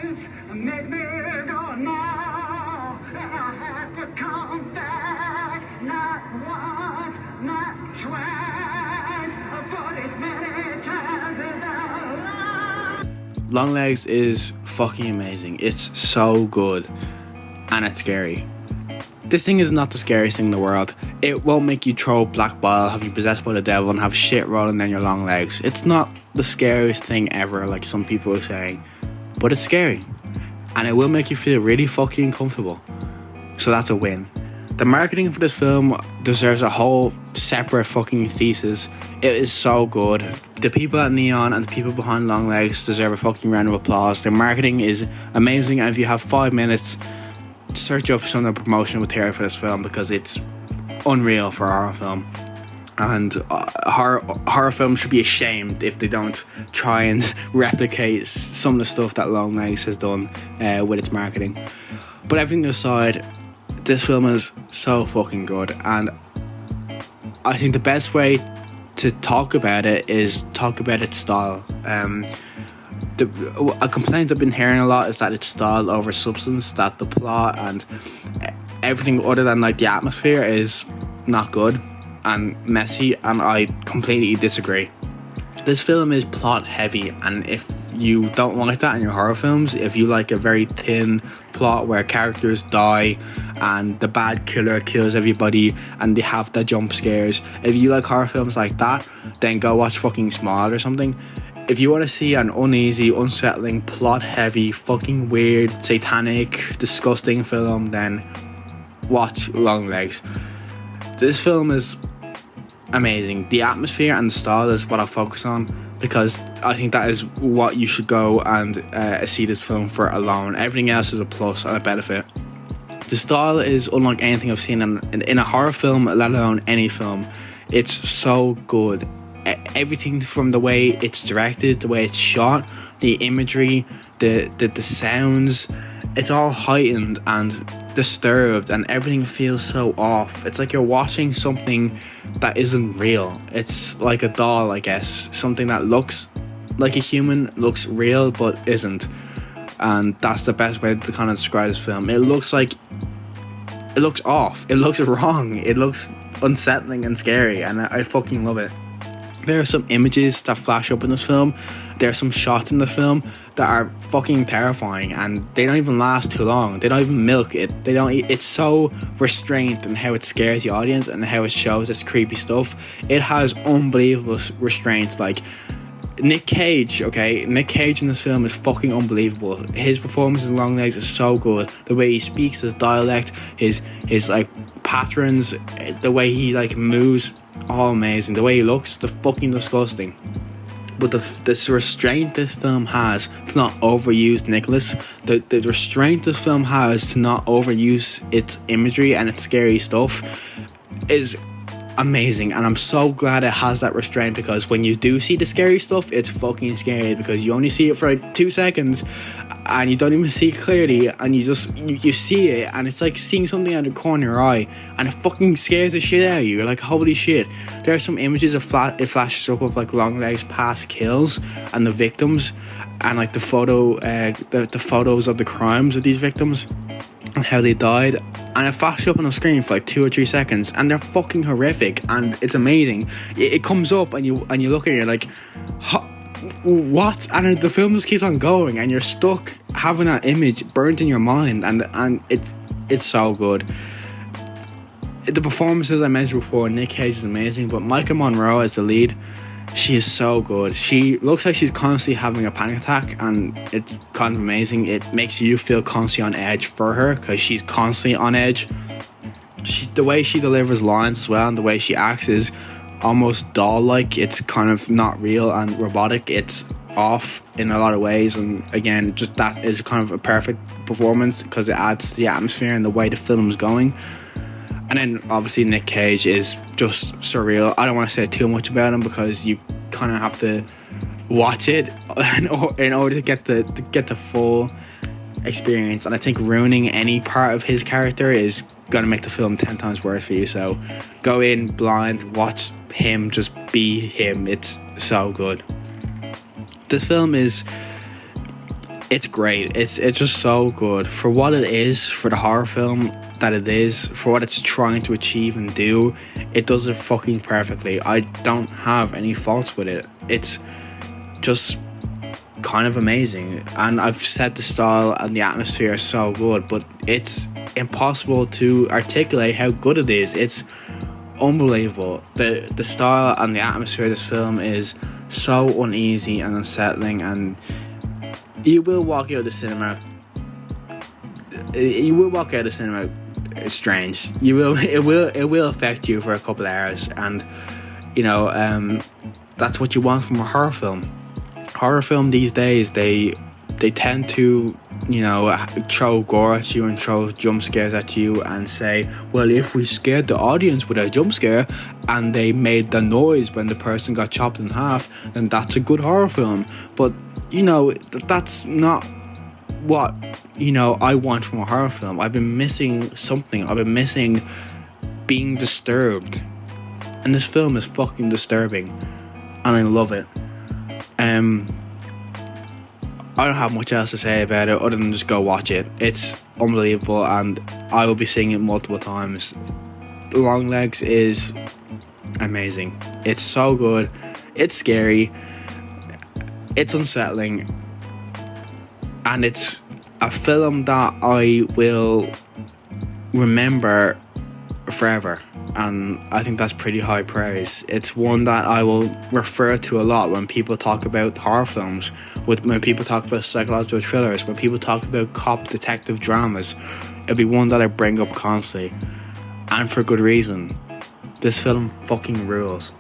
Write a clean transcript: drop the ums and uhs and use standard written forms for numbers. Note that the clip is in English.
once made me go now. I have to come back, not once, not twice, but as many times as I like. Longlegs is fucking amazing. It's so good, and it's scary. This thing is not the scariest thing in the world. It won't make you throw black bile, have you possessed by the devil, and have shit rolling down your long legs. It's not the scariest thing ever, like some people are saying, but it's scary, and it will make you feel really fucking uncomfortable. So that's a win. The marketing for this film deserves a whole separate fucking thesis. It is so good. The people at Neon and the people behind Longlegs deserve a fucking round of applause. The marketing is amazing, and if you have 5 minutes, search up some of the promotional material for this film, because it's unreal for a horror film. And horror films should be ashamed if they don't try and replicate some of the stuff that Longlegs has done with its marketing. But everything aside, this film is so fucking good, and I think the best way to talk about it is talk about its style. A complaint I've been hearing a lot is that it's style over substance, that the plot and everything other than like the atmosphere is not good and messy, and I completely disagree. This film is plot heavy, and if you don't like that in your horror films, if you like a very thin plot where characters die and the bad killer kills everybody and they have the jump scares, if you like horror films like that, then go watch fucking Smile or something. If you want to see an uneasy, unsettling, plot-heavy, fucking weird, satanic, disgusting film, then watch Longlegs. This film is amazing. The atmosphere and the style is what I focus on, because I think that is what you should go and see this film for alone. Everything else is a plus and a benefit. The style is unlike anything I've seen in a horror film, let alone any film. It's so good. Everything from the way it's directed, the way it's shot, the imagery, the sounds, it's all heightened and disturbed, and everything feels so off. It's like you're watching something that isn't real. It's like a doll, I guess. Something that looks like a human, looks real, but isn't. And that's the best way to kind of describe this film. It looks off. It looks wrong. It looks unsettling and scary, and I fucking love it. There are some images that flash up in this film. There are some shots in the film that are fucking terrifying, and they don't even last too long. They don't even milk it. It's so restrained in how it scares the audience and how it shows its creepy stuff. It has unbelievable restraint. Like Nick Cage in this film is fucking unbelievable. His performance in Longlegs is so good. The way he speaks, his dialect, his like patterns, the way he like moves, all amazing. The way he looks, the fucking disgusting. But this restraint this film has to not overuse Nicholas, the restraint this film has to not overuse its imagery and its scary stuff is amazing, and I'm so glad it has that restraint, because when you do see the scary stuff, it's fucking scary, because you only see it for like 2 seconds and you don't even see it clearly, and you see it, and it's like seeing something out of the corner of your eye, and it fucking scares the shit out of you. You're like, holy shit. There are some images it flashes up of like Longlegs' past kills and the victims, and like the photos of the crimes of these victims and how they died, and it flashes up on the screen for like 2 or 3 seconds, and they're fucking horrific, and it's amazing. It comes up and you look at it, you're like, what? And the film just keeps on going, and you're stuck having that image burnt in your mind, and it's so good. The performances I mentioned before, Nick Cage is amazing, but Micah Monroe as the lead, she is so good. She looks like she's constantly having a panic attack, and it's kind of amazing. It makes you feel constantly on edge for her, because she's constantly on edge. The way she delivers lines as well, and the way she acts is almost doll-like. It's kind of not real and robotic. It's off in a lot of ways, and again, just that is kind of a perfect performance, because it adds to the atmosphere and the way the film's going. And then obviously Nick Cage is just surreal. I don't want to say too much about him, because you kind of have to watch it in order to get the full experience. And I think ruining any part of his character is going to make the film 10 times worse for you. So go in blind, watch him just be him. It's so good. This film is It's great. It's just so good for what it is, for the horror film that it is, for what it's trying to achieve and do. It does it fucking perfectly. I don't have any faults with it. It's just kind of amazing, and I've said the style and the atmosphere is so good, but it's impossible to articulate how good it is. It's unbelievable. The style and the atmosphere of this film is so uneasy and unsettling, and you will walk out of the cinema. It's strange. You will. It will affect you for a couple of hours, and that's what you want from a horror film. Horror film these days, they tend to throw gore at you and throw jump scares at you and say, well, if we scared the audience with a jump scare and they made the noise when the person got chopped in half, then that's a good horror film. But that's not what I want from a horror film. I've been missing something. I've been missing being disturbed, and this film is fucking disturbing, and I love it. I don't have much else to say about it other than just go watch it. It's unbelievable, and I will be seeing it multiple times. Longlegs is amazing. It's so good. It's scary. It's unsettling. And it's a film that I will remember forever. And I think that's pretty high praise. It's one that I will refer to a lot when people talk about horror films, when people talk about psychological thrillers, when people talk about cop detective dramas. It'll be one that I bring up constantly, and for good reason. This film fucking rules.